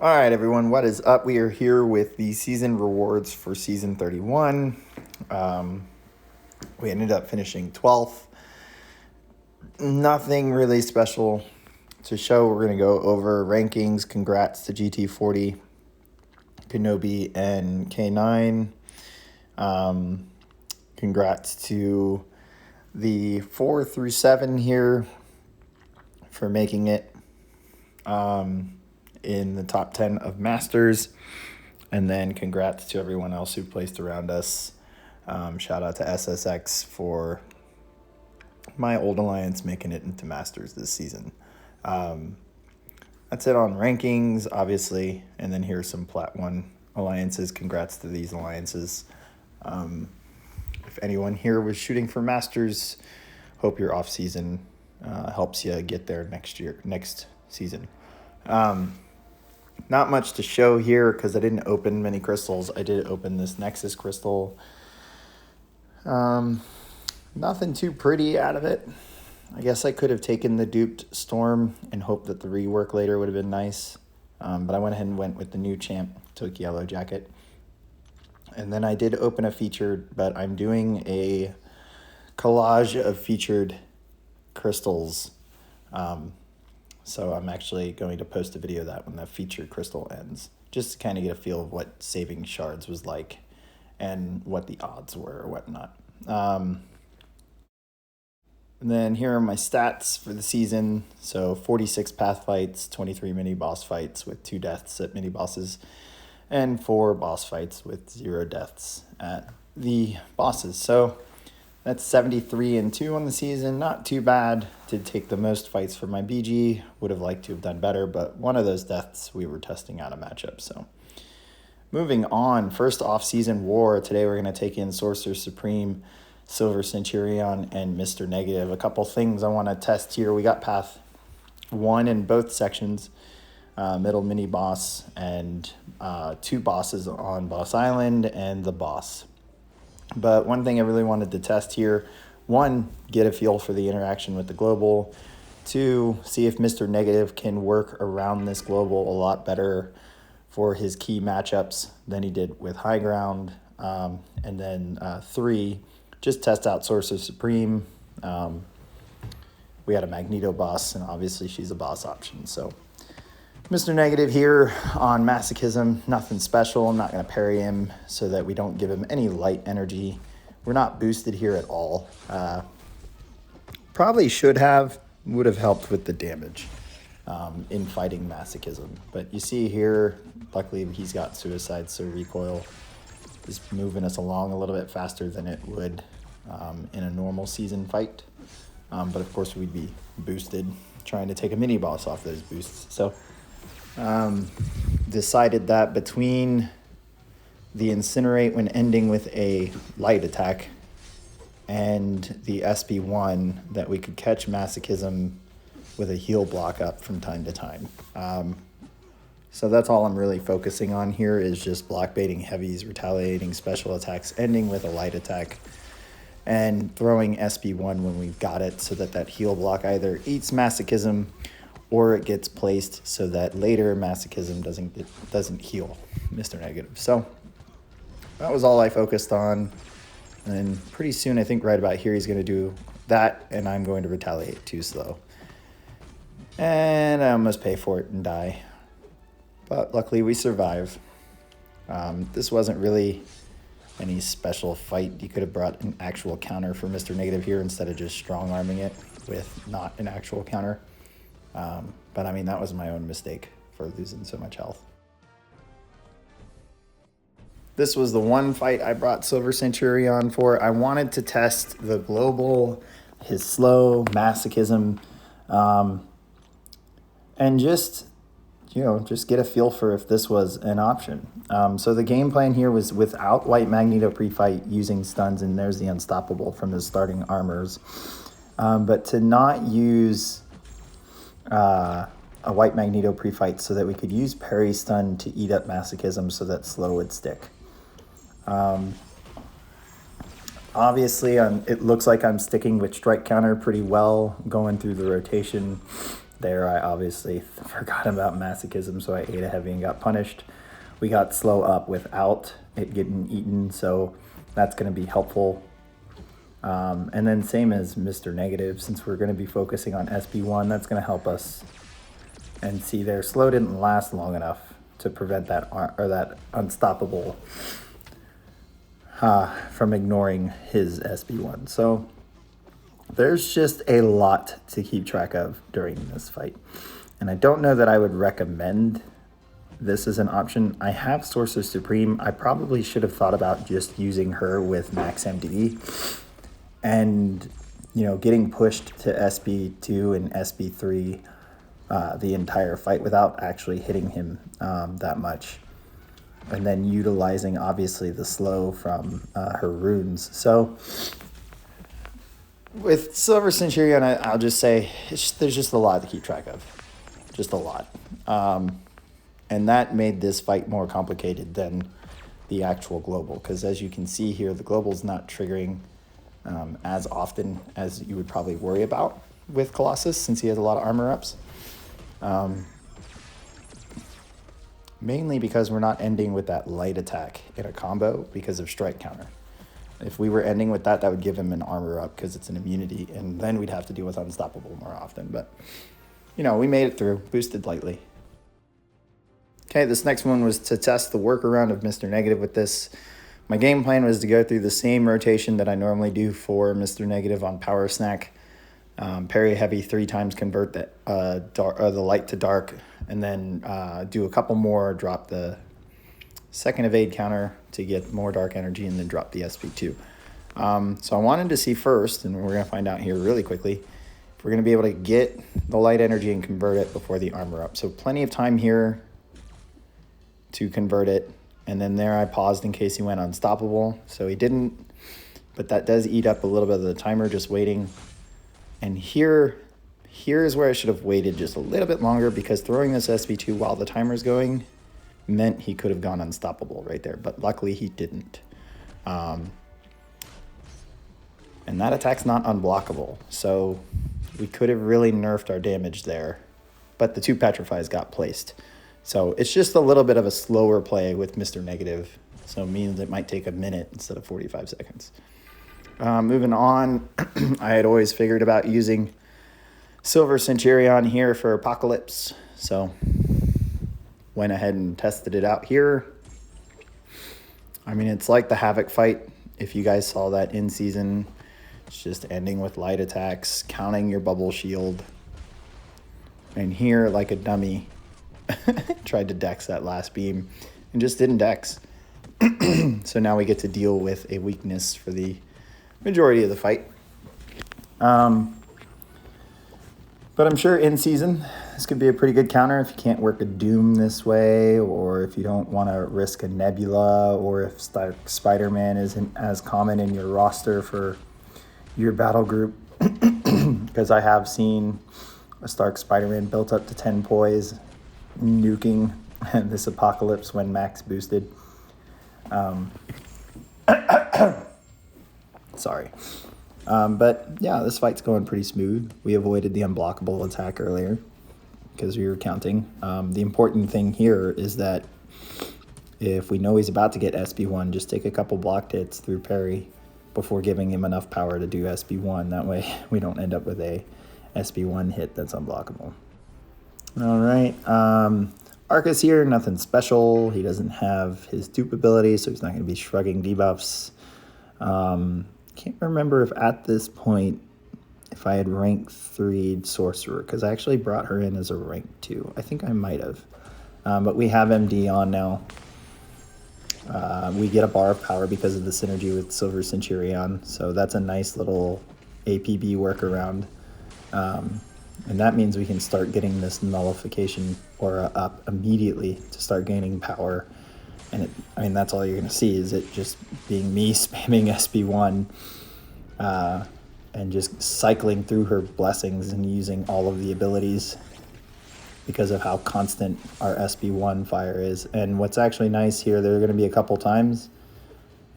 All right, everyone, what is up? We are here with the season rewards for season 31. We ended up finishing 12th. Nothing really special to show. We're going to go over rankings. Congrats to GT40, Kenobi, and K9. Congrats to the 4 through 7 here for making it in the top 10 of Masters. And then congrats to everyone else who placed around us. Shout out to SSX for my old alliance making it into Masters this season. That's it on rankings, obviously. And then here's some Plat 1 alliances. Congrats to these alliances. If anyone here was shooting for Masters, hope your off season helps you get there next season. Not much to show here because I didn't open many crystals. I did open this Nexus crystal. Nothing too pretty out of it. I guess I could have taken the duped Storm and hoped that the rework later would have been nice. But I went ahead and went with the new champ, took Yellow Jacket. And then I did open a featured, but I'm doing a collage of featured crystals. So I'm actually going to post a video of that when the featured crystal ends, just to kind of get a feel of what saving shards was like and what the odds were or whatnot. And then here are my stats for the season. So 46 path fights, 23 mini boss fights with 2 deaths at mini bosses, and 4 boss fights with 0 deaths at the bosses. So that's 73-2 on the season. Not too bad. Did take the most fights for my BG. Would have liked to have done better, but one of those deaths we were testing out a matchup. So moving on, first off-season war. Today we're going to take in Sorcerer Supreme, Silver Centurion, and Mr. Negative. A couple things I want to test here. We got path 1 in both sections, middle mini boss, and 2 bosses on Boss Island and the boss. But one thing I really wanted to test here, 1, get a feel for the interaction with the global. 2, see if Mr. Negative can work around this global a lot better for his key matchups than he did with High Ground. And then 3, just test out Sorcerer Supreme. We had a Magneto Boss, and obviously she's a boss option. So Mr. Negative here on Masochism, nothing special. I'm not going to parry him so that we don't give him any light energy. We're not boosted here at all. Probably would have helped with the damage in fighting Masochism. But you see here, luckily he's got Suicide, so recoil is moving us along a little bit faster than it would in a normal season fight. But of course we'd be boosted trying to take a mini boss off those boosts. So decided that between the Incinerate when ending with a light attack and the SB1 that we could catch Masochism with a heal block up from time to time. So that's all I'm really focusing on here is just block baiting heavies, retaliating special attacks, ending with a light attack, and throwing SB1 when we've got it so that heal block either eats Masochism or it gets placed so that later Masochism doesn't heal Mr. Negative. So that was all I focused on. And pretty soon, I think right about here, he's going to do that, and I'm going to retaliate too slow. And I almost pay for it and die. But luckily, we survive. This wasn't really any special fight. You could have brought an actual counter for Mr. Negative here instead of just strong-arming it with not an actual counter. But I mean, that was my own mistake for losing so much health. This was the one fight I brought Silver Centurion for. I wanted to test the global, his slow, Masochism, and just get a feel for if this was an option. So the game plan here was without White Magneto pre-fight using stuns, and there's the Unstoppable from his starting armors. But to not use a White Magneto pre-fight so that we could use parry stun to eat up Masochism so that slow would stick. Obviously, it looks like I'm sticking with strike counter pretty well, going through the rotation. There, I obviously forgot about masochism, so I ate a heavy and got punished. We got slow up without it getting eaten, so that's going to be helpful. And then same as Mr. Negative, since we're going to be focusing on SB1, that's going to help us. And see there, slow didn't last long enough to prevent that unstoppable from ignoring his SB1. So there's just a lot to keep track of during this fight. And I don't know that I would recommend this as an option. I have Sorcerer Supreme. I probably should have thought about just using her with max MD and, you know, getting pushed to SB2 and SB3 the entire fight without actually hitting him that much. And then utilizing, obviously, the slow from her runes. So with Silver Centurion, I'll just say there's just a lot to keep track of. Just a lot. And that made this fight more complicated than the actual global. Because as you can see here, the global's not triggering as often as you would probably worry about with Colossus, since he has a lot of armor ups. Mainly because we're not ending with that light attack in a combo because of strike counter. If we were ending with that, that would give him an armor up because it's an immunity, and then we'd have to deal with unstoppable more often. But, you know, we made it through, boosted lightly. Okay, this next one was to test the workaround of Mr. Negative with this. My game plan was to go through the same rotation that I normally do for Mr. Negative on Power Snack. Parry heavy 3 times, convert the light to dark, and then do a couple more, drop the second evade counter to get more dark energy, and then drop the SP2. So I wanted to see first, and we're going to find out here really quickly, if we're going to be able to get the light energy and convert it before the armor up. So plenty of time here to convert it, and then there I paused in case he went unstoppable. So he didn't, but that does eat up a little bit of the timer just waiting. And here is where I should have waited just a little bit longer, because throwing this SB2 while the timer's going meant he could have gone unstoppable right there. But luckily he didn't. And that attack's not unblockable. So we could have really nerfed our damage there. But the 2 petrifies got placed. So it's just a little bit of a slower play with Mr. Negative. So it means it might take a minute instead of 45 seconds. Moving on, I had always figured about using Silver Centurion here for Apocalypse, so went ahead and tested it out here. I mean, it's like the Havoc fight. If you guys saw that in season, it's just ending with light attacks, counting your bubble shield. And here, like a dummy, tried to dex that last beam and just didn't dex. So now we get to deal with a weakness for the majority of the fight. But I'm sure in season, this could be a pretty good counter if you can't work a Doom this way, or if you don't want to risk a Nebula, or if Spider-Man isn't as common in your roster for your battle group. Because I have seen a Stark Spider-Man built up to 10 poise, nuking this Apocalypse when max boosted. Sorry. But yeah, this fight's going pretty smooth. We avoided the unblockable attack earlier because we were counting. The important thing here is that if we know he's about to get SB1, just take a couple blocked hits through parry before giving him enough power to do SB1. That way we don't end up with a SB1 hit that's unblockable. All right. Aarkus here, nothing special. He doesn't have his dupe ability, so he's not going to be shrugging debuffs. Can't remember if at this point if I had rank 3'd Sorcerer, because I actually brought her in as a rank 2. I think I might have. But we have MD on now. We get a bar of power because of the synergy with Silver Centurion, so that's a nice little APB workaround. And that means we can start getting this nullification aura up immediately to start gaining power. And I mean, that's all you're going to see, is it just being me spamming SB1 and just cycling through her blessings and using all of the abilities because of how constant our SB1 fire is. And what's actually nice here, there are going to be a couple times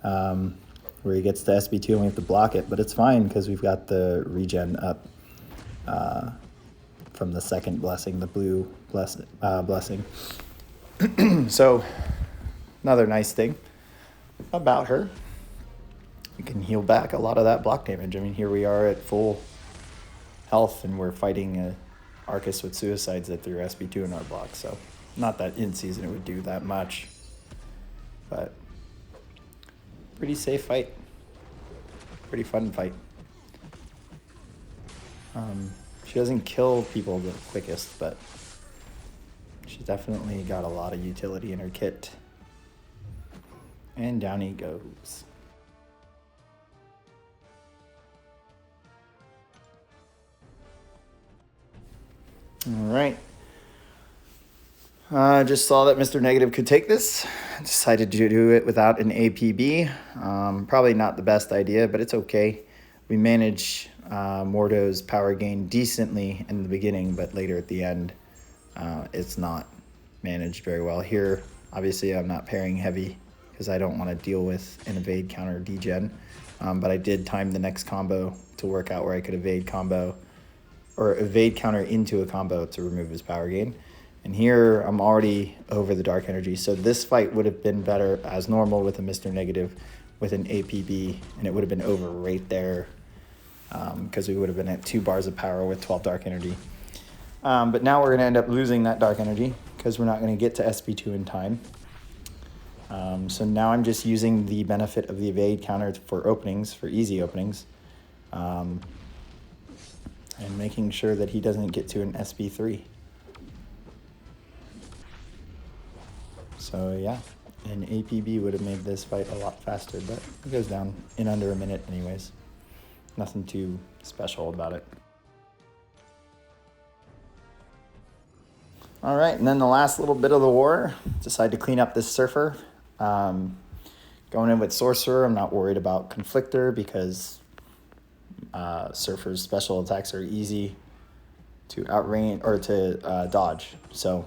where he gets to SB2 and we have to block it, but it's fine because we've got the regen up from the second blessing, the blue blessing. So another nice thing about her, you can heal back a lot of that block damage. I mean, here we are at full health, and we're fighting Aarkus with suicides that threw SB2 in our block. So not that in season it would do that much, but pretty safe fight. Pretty fun fight. She doesn't kill people the quickest, but she's definitely got a lot of utility in her kit. And down he goes. All right. Just saw that Mr. Negative could take this. Decided to do it without an APB. Probably not the best idea, but it's okay. We manage Mordo's power gain decently in the beginning, but later at the end, it's not managed very well. Here, obviously, I'm not pairing heavy because I don't want to deal with an evade counter degen. But I did time the next combo to work out where I could evade combo or evade counter into a combo to remove his power gain. And here I'm already over the dark energy. So this fight would have been better as normal with a Mr. Negative with an APB, and it would have been over right there because we would have been at 2 bars of power with 12 dark energy. But now we're going to end up losing that dark energy because we're not going to get to SP2 in time. So now I'm just using the benefit of the evade counter for openings, for easy openings, and making sure that he doesn't get to an SP3. So yeah, an APB would have made this fight a lot faster, but it goes down in under a minute anyways. Nothing too special about it. All right, and then the last little bit of the war, decided to clean up this Surfer. Going in with Sorcerer, I'm not worried about Conflictor because Surfer's special attacks are easy to outrange or to dodge. So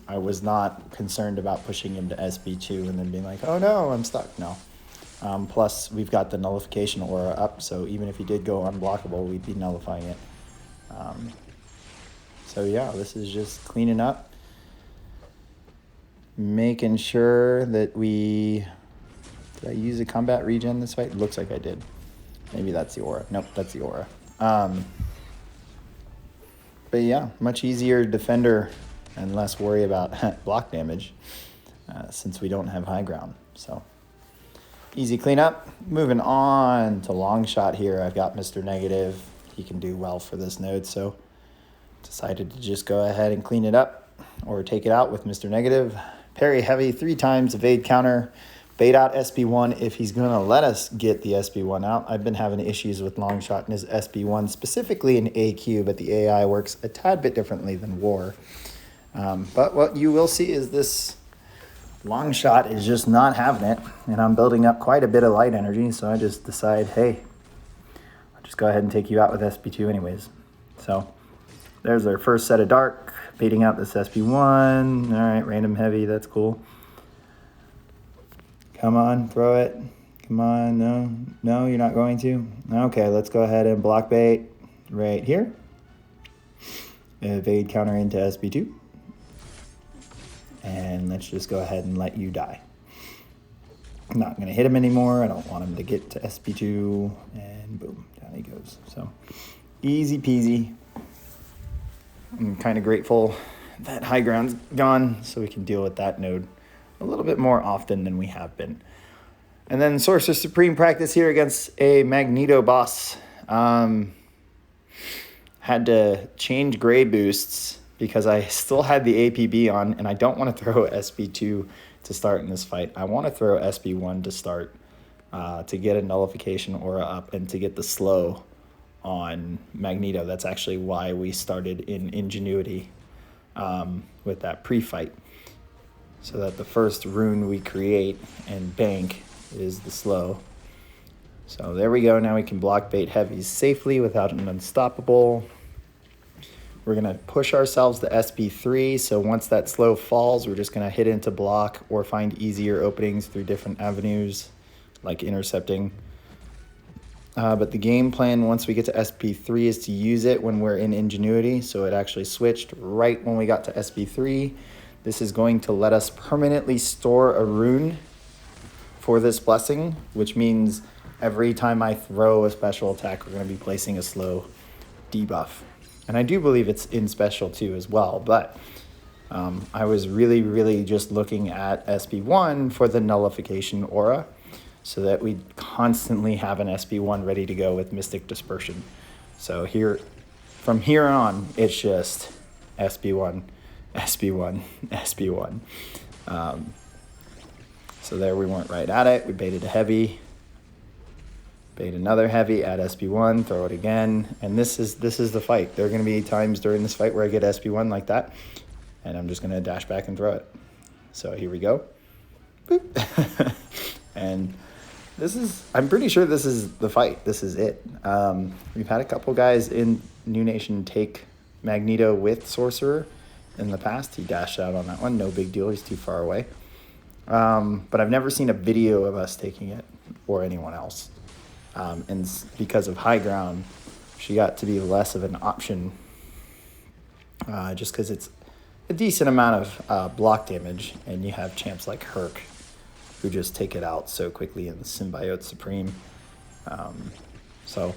I was not concerned about pushing him to SB2 and then being like, oh no, I'm stuck. No. Plus, we've got the nullification aura up, so even if he did go unblockable, we'd be nullifying it. So yeah, this is just cleaning up, making sure that we... Did I use a combat regen this fight? It looks like I did. Maybe that's the aura. Nope, that's the aura. But yeah, much easier defender and less worry about block damage since we don't have high ground. So easy cleanup. Moving on to Longshot here. I've got Mr. Negative. He can do well for this node, so decided to just go ahead and clean it up or take it out with Mr. Negative. Parry heavy 3 times, evade counter, bait out SB1 if he's going to let us get the SB1 out. I've been having issues with Longshot and his SB1, specifically in AQ, but the AI works a tad bit differently than War. But what you will see is this Longshot is just not having it, and I'm building up quite a bit of light energy, so I just decide, hey, I'll just go ahead and take you out with SB2 anyways. So there's our first set of dark, baiting out this SB1. All right, random heavy, that's cool. Come on, throw it. Come on, no, you're not going to. Okay, let's go ahead and block bait right here. Evade counter into SB2. And let's just go ahead and let you die. I'm not going to hit him anymore. I don't want him to get to SB2. And boom, down he goes. So easy peasy. I'm kind of grateful that high ground's gone so we can deal with that node a little bit more often than we have been. And then Sorcerer Supreme practice here against a Magneto Boss. Had to change gray boosts because I still had the APB on, and I don't want to throw SB2 to start in this fight. I want to throw SB1 to start to get a nullification aura up and to get the slow on Magneto. That's actually why we started in Ingenuity with that pre-fight, so that the first rune we create and bank is the slow. So there we go. Now we can block bait heavies safely without an unstoppable. We're going to push ourselves to SB3, so once that slow falls, we're just going to hit into block or find easier openings through different avenues, like intercepting. But the game plan once we get to SP3 is to use it when we're in Ingenuity. So it actually switched right when we got to SP3. This is going to let us permanently store a rune for this blessing, which means every time I throw a special attack, we're going to be placing a slow debuff. And I do believe it's in special too as well, but I was really just looking at SP1 for the nullification aura so that we constantly have an SP1 ready to go with Mystic Dispersion. So from here on, it's just SP1, SP1, SP1. So there we weren't right at it. We baited a heavy, bait another heavy, add SP1, throw it again. And this is the fight. There are going to be times during this fight where I get SP1 like that, and I'm just going to dash back and throw it. So here we go. Boop. And I'm pretty sure this is the fight. This is it. We've had a couple guys in New Nation take Magneto with Sorcerer in the past. He dashed out on that one. No big deal. He's too far away. But I've never seen a video of us taking it or anyone else. And because of high ground, she got to be less of an option just because it's a decent amount of block damage, and you have champs like Herc who just take it out so quickly in the Symbiote Supreme. So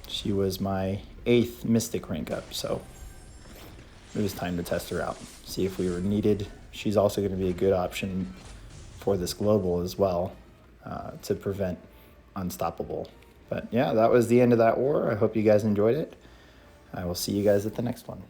she was my 8th Mystic rank up, so it was time to test her out, see if we were needed. She's also going to be a good option for this global as well, to prevent Unstoppable. But yeah, that was the end of that war. I hope you guys enjoyed it. I will see you guys at the next one.